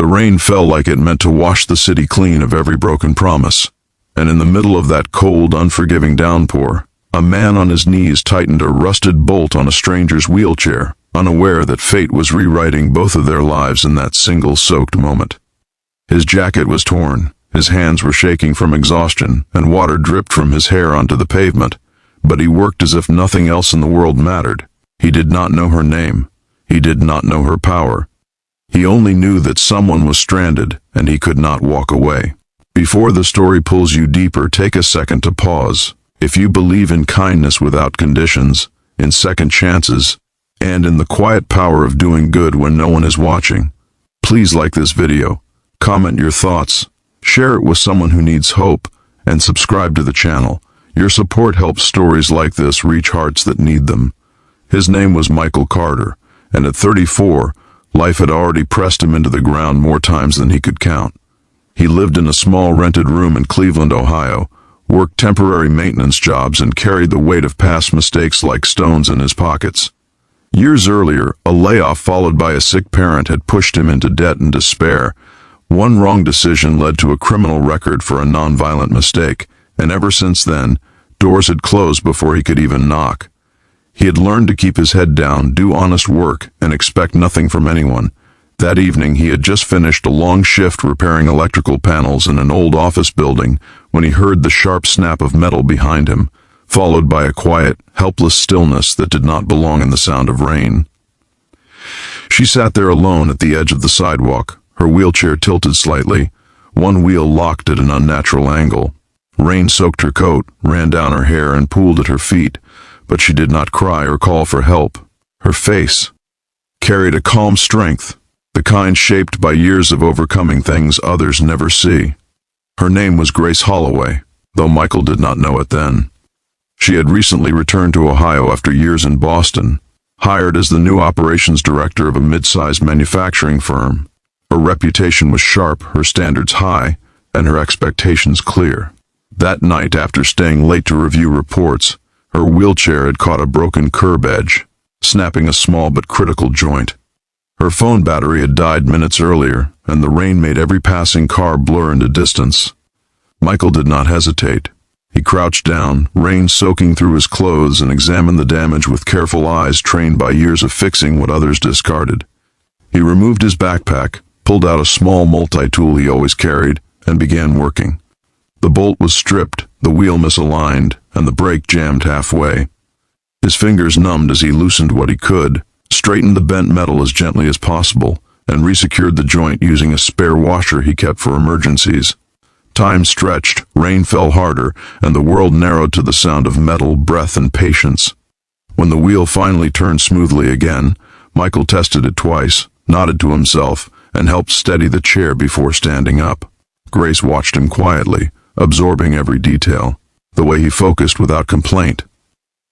The rain fell like it meant to wash the city clean of every broken promise. And in the middle of that cold, unforgiving downpour, a man on his knees tightened a rusted bolt on a stranger's wheelchair, unaware that fate was rewriting both of their lives in that single soaked moment. His jacket was torn, his hands were shaking from exhaustion, and water dripped from his hair onto the pavement, but he worked as if nothing else in the world mattered. He did not know her name. He did not know her power. He only knew that someone was stranded, and he could not walk away. Before the story pulls you deeper, take a second to pause. If you believe in kindness without conditions, in second chances, and in the quiet power of doing good when no one is watching, please like this video, comment your thoughts, share it with someone who needs hope, and subscribe to the channel. Your support helps stories like this reach hearts that need them. His name was Michael Carter, and at 34, life had already pressed him into the ground more times than he could count. He lived in a small rented room in Cleveland, Ohio, worked temporary maintenance jobs, and carried the weight of past mistakes like stones in his pockets. Years earlier, a layoff followed by a sick parent had pushed him into debt and despair. One wrong decision led to a criminal record for a nonviolent mistake, and ever since then, doors had closed before he could even knock. He had learned to keep his head down, do honest work, and expect nothing from anyone. That evening, he had just finished a long shift repairing electrical panels in an old office building when he heard the sharp snap of metal behind him, followed by a quiet, helpless stillness that did not belong in the sound of rain. She sat there alone at the edge of the sidewalk, her wheelchair tilted slightly, one wheel locked at an unnatural angle. Rain soaked her coat, ran down her hair, and pooled at her feet, but she did not cry or call for help. Her face carried a calm strength, the kind shaped by years of overcoming things others never see. Her name was Grace Holloway, though Michael did not know it then. She had recently returned to Ohio after years in Boston, hired as the new operations director of a mid-sized manufacturing firm. Her reputation was sharp, her standards high, and her expectations clear. That night, after staying late to review reports, her wheelchair had caught a broken curb edge, snapping a small but critical joint. Her phone battery had died minutes earlier, and the rain made every passing car blur into distance. Michael did not hesitate. He crouched down, rain soaking through his clothes, and examined the damage with careful eyes trained by years of fixing what others discarded. He removed his backpack, pulled out a small multi-tool he always carried, and began working. The bolt was stripped, the wheel misaligned, and the brake jammed halfway. His fingers numbed as he loosened what he could, straightened the bent metal as gently as possible, and resecured the joint using a spare washer he kept for emergencies. Time stretched, rain fell harder, and the world narrowed to the sound of metal, breath, and patience. When the wheel finally turned smoothly again, Michael tested it twice, nodded to himself, and helped steady the chair before standing up. Grace watched him quietly, absorbing every detail. The way he focused without complaint.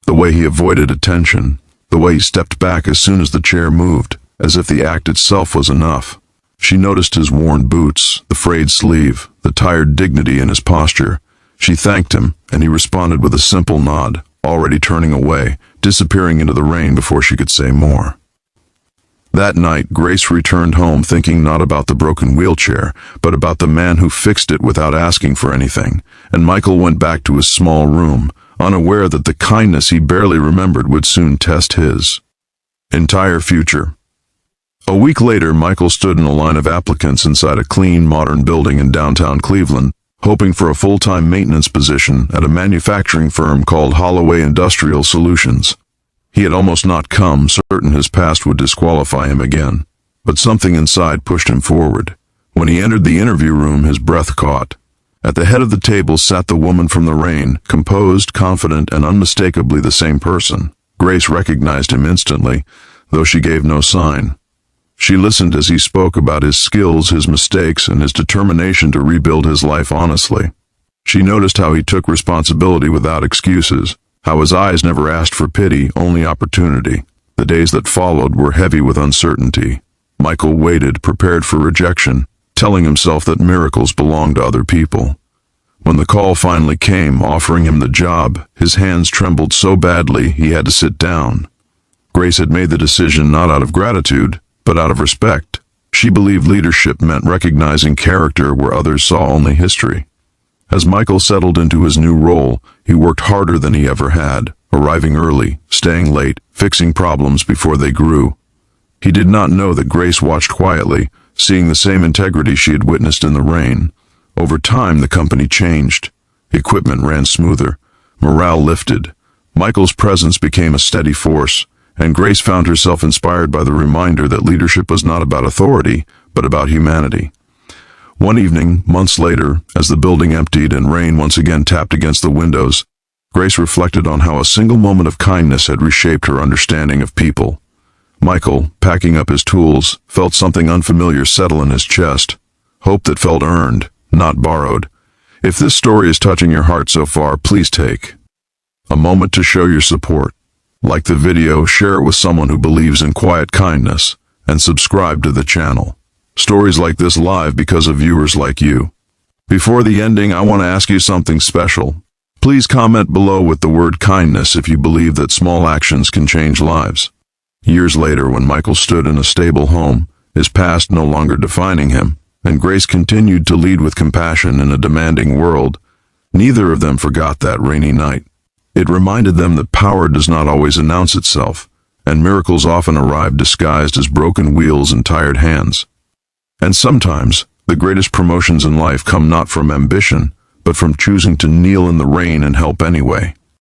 The way he avoided attention. The way he stepped back as soon as the chair moved, as if the act itself was enough. She noticed his worn boots, the frayed sleeve, the tired dignity in his posture. She thanked him, and he responded with a simple nod, already turning away, disappearing into the rain before she could say more. That night, Grace returned home thinking not about the broken wheelchair, but about the man who fixed it without asking for anything, and Michael went back to his small room, unaware that the kindness he barely remembered would soon test his entire future. A week later, Michael stood in a line of applicants inside a clean, modern building in downtown Cleveland, hoping for a full-time maintenance position at a manufacturing firm called Holloway Industrial Solutions. He had almost not come, certain his past would disqualify him again, but something inside pushed him forward. When he entered the interview room, his breath caught. At the head of the table sat the woman from the rain, composed, confident, and unmistakably the same person. Grace recognized him instantly, though she gave no sign. She listened as he spoke about his skills, his mistakes, and his determination to rebuild his life honestly. She noticed how he took responsibility without excuses, how his eyes never asked for pity, only opportunity. The days that followed were heavy with uncertainty. Michael waited, prepared for rejection, telling himself that miracles belonged to other people. When the call finally came, offering him the job, his hands trembled so badly he had to sit down. Grace had made the decision not out of gratitude, but out of respect. She believed leadership meant recognizing character where others saw only history. As Michael settled into his new role, he worked harder than he ever had, arriving early, staying late, fixing problems before they grew. He did not know that Grace watched quietly, seeing the same integrity she had witnessed in the rain. Over time, the company changed. Equipment ran smoother. Morale lifted. Michael's presence became a steady force, and Grace found herself inspired by the reminder that leadership was not about authority, but about humanity. One evening, months later, as the building emptied and rain once again tapped against the windows, Grace reflected on how a single moment of kindness had reshaped her understanding of people. Michael, packing up his tools, felt something unfamiliar settle in his chest. Hope that felt earned, not borrowed. If this story is touching your heart so far, please take a moment to show your support. Like the video, share it with someone who believes in quiet kindness, and subscribe to the channel. Stories like this live because of viewers like you. Before the ending, I want to ask you something special. Please comment below with the word kindness if you believe that small actions can change lives. Years later, when Michael stood in a stable home, his past no longer defining him, and Grace continued to lead with compassion in a demanding world, neither of them forgot that rainy night. It reminded them that power does not always announce itself, and miracles often arrive disguised as broken wheels and tired hands. And sometimes, the greatest promotions in life come not from ambition, but from choosing to kneel in the rain and help anyway.